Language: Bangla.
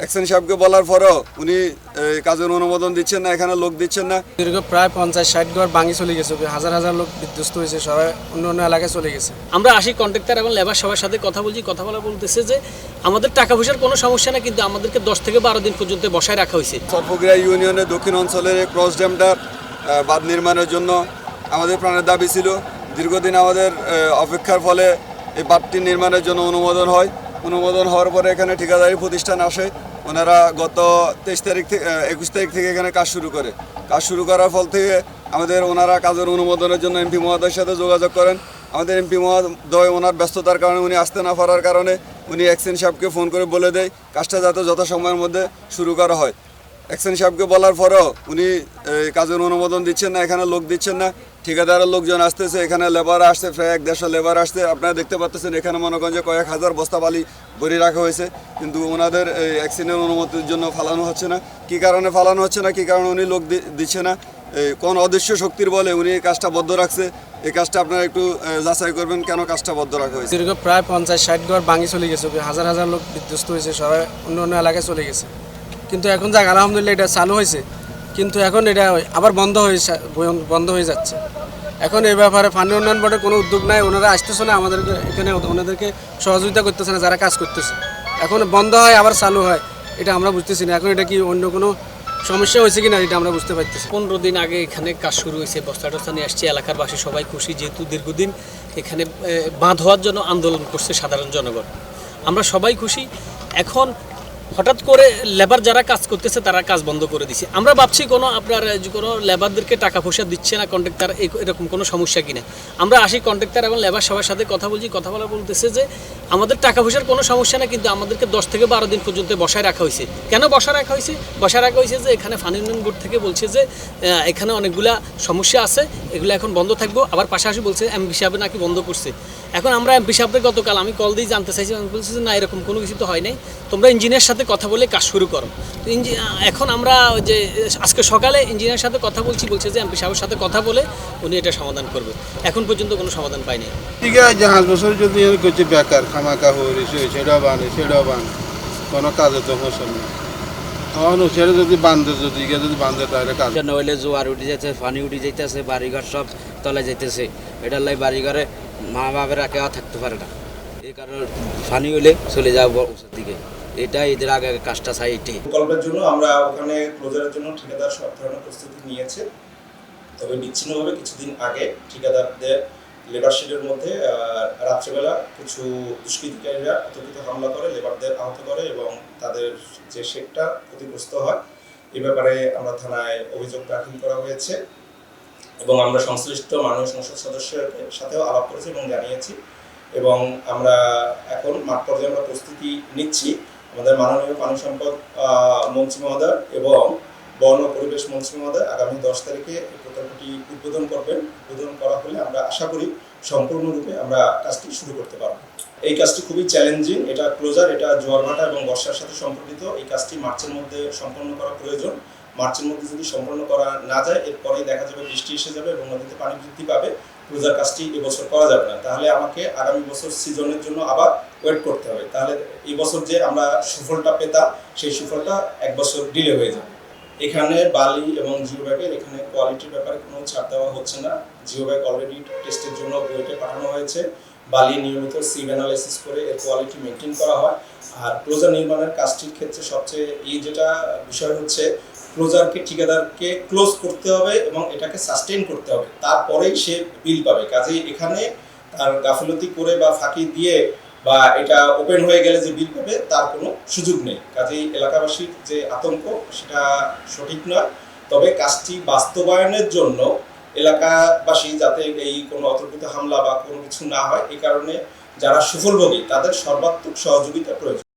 এক্সেন সাহেবকে বলার পরও উনি কাজের অনুমোদন দিচ্ছেন না, এখানে লোক দিচ্ছেন না। দীর্ঘ প্রায় 50-60 ঘর ভাঙি চলে গেছে, হাজার হাজার লোক বিধ্বস্ত হয়েছে, সবাই অন্য অন্য এলাকায় চলে গেছে। আমরা আসি কন্ট্রাক্টর এবং লেবার সবার সাথে কথা বলছি, কথা বলা বলতেছে যে আমাদের টাকা পয়সার কোনো সমস্যা না, কিন্তু আমাদেরকে 10 থেকে 12 দিন পর্যন্ত বসায় রাখা হয়েছে। সরপুরিয়া ইউনিয়নের দক্ষিণ অঞ্চলের এই ক্রস ড্যামটা বাঁধ নির্মাণের জন্য আমাদের প্রাণের দাবি ছিল। দীর্ঘদিন আমাদের অপেক্ষার ফলে এই বাঁধটি নির্মাণের জন্য অনুমোদন হয়। অনুমোদন হওয়ার পরে এখানে ঠিকাদারি প্রতিষ্ঠান আসে। ওনারা গত 21 তারিখ থেকে এখানে কাজ শুরু করে। কাজ শুরু করার ফল থেকে ওনারা কাজের অনুমোদনের জন্য এমপি মহোদয়ের সাথে যোগাযোগ করেন। আমাদের এমপি মহোদয় ওনার ব্যস্ততার কারণে উনি আসতে না পারার কারণে উনি এক্সেন সাহেবকে ফোন করে বলে দেয় কাজটা যাতে যথাসময়ের মধ্যে শুরু করা হয়। এক্সেন সাহেবকে বলার পরও উনি কাজের অনুমোদন দিচ্ছেন না, এখানে লোক দিচ্ছেন না। ঠিকাদারের লোকজন আসতেছে, এখানে লেবার আসছে, প্রায় 150 লেবার আসছে। আপনারা দেখতে পাচ্ছেন এখানে মনে করেন যে কয়েক হাজার বস্তা বালি ভরে রাখা হয়েছে, কিন্তু ওনাদের অ্যাক্সিডেন্টের অনুমতির জন্য ফালানো হচ্ছে না। কী কারণে ফালানো হচ্ছে না, কী কারণে উনি লোক দিচ্ছে না, কোন অদৃশ্য শক্তির বলে উনি এই কাজটা বদ্ধ রাখছে, এই কাজটা আপনারা একটু যাচাই করবেন কেন কাজটা বদ্ধ রাখা হয়েছে। দীর্ঘ প্রায় 50-60 ঘর ভাঙি চলে গেছে, হাজার হাজার লোক বিধ্বস্ত হয়েছে, সবাই অন্য অন্য এলাকায় চলে গেছে। কিন্তু এখন যাক আলহামদুলিল্লাহ এটা চালু হয়েছে, কিন্তু এখন এটা আবার বন্ধ হয়ে যাচ্ছে। এখন এই ব্যাপারে পানি উন্নয়ন বোর্ডের কোনো উদ্যোগ নাই, ওনারা আসতেছে না আমাদের এখানে, ওনাদেরকে সহযোগিতা করতেছে না যারা কাজ করতেছে। এখন বন্ধ হয় আবার চালু হয়, এটা আমরা বুঝতেছি না। এখন এটা কি অন্য কোনো সমস্যা হয়েছে কিনা এটা আমরা বুঝতে পারতেছি। 15 দিন আগে এখানে কাজ শুরু হয়েছে, বস্তা টস্তা নিয়ে আসছে। এলাকার বাসী সবাই খুশি, যেহেতু দীর্ঘদিন এখানে বাঁধ হওয়ার জন্য আন্দোলন করছে সাধারণ জনগণ। আমরা সবাই খুশি। এখন হঠাৎ করে লেবার যারা কাজ করতেছে তারা কাজ বন্ধ করে দিছে। আমরা ভাবছি কোনো লেবারদেরকে টাকা পয়সা দিচ্ছে না কন্ট্রাক্টর, এরকম কোনো সমস্যা কিনা। আমরা আসি কন্ট্রাক্টর এবং লেবার সবার সাথে কথা বলছি, কথা বলা বলতেছে যে আমাদের টাকা পয়সার কোনো সমস্যা না, কিন্তু আমাদেরকে 10 থেকে 12 দিন পর্যন্ত বসায় রাখা হয়েছে। কেন বসায় রাখা হয়েছে? বসায় রাখা হয়েছে যে এখানে পানি উন্নয়ন বোর্ড থেকে বলছে যে এখানে অনেকগুলা সমস্যা আছে, এগুলো এখন বন্ধ থাকবো। আবার পাশাপাশি বলছে এমপি সাহেব নাকি বন্ধ করছে। এখন আমরা এমপি সাহেবদের গতকাল আমি কল দিয়ে জানতে চাইছি, আমি বলছি যে না, এরকম কোনো কিছু তো হয় নাই, তোমরা ইঞ্জিনিয়ারের সাথে কথা বলে কাজ শুরু করো। এখন আমরা যে আজকে সকালে ইঞ্জিনিয়ারের সাথে কথা বলছে যে এমপি সাহেবের সাথে কথা বলে উনি এটা সমাধান করবে। এখন পর্যন্ত কোনো সমাধান পাইনি। ঠিক আছে, জাহাজ বছর যদি করছে বেকার খামাকা হয়েছে, সেটাও বান কোনো কাজে তো ফসল না। তখন সেটা যদি বান্ধে তাহলে কাজ নইলে জোয়ার উঠে যাচ্ছে, পানি উঠে যাইতেছে, বাড়িঘর সব তলে যাইতেছে। এটার লাই বাড়িঘরে মা বাবেরা কেউ থাকতে পারে না, এই কারণে পানি হইলে চলে যাবো দিকে। এটা এদের আগে কাজটা চাই। এটি প্রকল্পের জন্য আমরা ওখানে ক্লোজারের জন্য ঠিকাদার সব ধরনের প্রস্তুতি নিয়েছে। তবে বিচ্ছিন্নভাবে কিছুদিন আগে ঠিকাদারদের লেবার শেডের মধ্যে রাত্রেবেলা কিছু দুষ্কৃতিকারীরা অতর্কিত হামলা করে, লেবারদের আহত করে এবং তাদের যে শেডটা ক্ষতিগ্রস্ত হয়। এ ব্যাপারে আমরা থানায় অভিযোগ দাখিল করা হয়েছে এবং আমরা সংশ্লিষ্ট মাননীয় সংসদ সদস্যের সাথেও আলাপ করেছি এবং জানিয়েছি। এবং আমরা এখন মাঠ পর্যায়ে আমরা প্রস্তুতি নিচ্ছি। আমাদের মাননীয় পানি সম্পদ মন্ত্রী মহোদয় এবং বন ও পরিবেশ মন্ত্রী মহোদয় আগামী 10 তারিখে এই প্রকল্পটি উদ্বোধন করবেন। উদ্বোধন করা হলে আমরা আশা করি সম্পূর্ণরূপে আমরা কাজটি শুরু করতে পারব। এই কাজটি খুবই চ্যালেঞ্জিং, এটা ক্লোজার, এটা জোয়ার ভাটা এবং বর্ষার সাথে সম্পর্কিত। এই কাজটি মার্চের মধ্যে সম্পন্ন করা প্রয়োজন। মার্চের মধ্যে যদি সম্পন্ন করা না যায়, এরপরেই দেখা যাবে বৃষ্টি এসে যাবে এবং নদীতে পানি বৃদ্ধি পাবে। ক্লোজার কাজটি এবছর করা যাবে না, তাহলে আমাকে আগামী বছর সিজনের জন্য আবার ওয়েট করতে হবে। তাহলে এই বছর যে আমরা সুফলটা পেতাম, সেই সুফলটা 1 বছর ডিলে হয়ে যাবে। এখানে বালি এবং জিও ব্যাগের এখানে কোয়ালিটির ব্যাপারে কোনো ছাড় দেওয়া হচ্ছে না। জিও ব্যাগ অলরেডি টেস্টের জন্য বুয়েটে পাঠানো হয়েছে। বালি নিয়মিত সিভ অ্যানালাইসিস করে এর কোয়ালিটি মেনটেন করা হয়। আর ক্লোজার নির্মাণের কাজটির ক্ষেত্রে সবচেয়ে যেটা বিষয় হচ্ছে, ক্লোজারকে ঠিকাদারকে ক্লোজ করতে হবে এবং এটাকে সাস্টেইন করতে হবে, তারপরেই সে বিল পাবে। কাজেই এখানে তার গাফিলতি করে বা ফাঁকি দিয়ে বা এটা ওপেন হয়ে গেলে যে বিল পাবে তার কোনো সুযোগ নেই। কাজেই এলাকাবাসীর যে আতঙ্ক সেটা সঠিক নয়। তবে কাজটি বাস্তবায়নের জন্য এলাকাবাসী যাতে এই কোনো অতর্কিত হামলা বা কোনো কিছু না হয়, এই কারণে যারা সুফলভোগী তাদের সর্বাত্মক সহযোগিতা প্রয়োজন।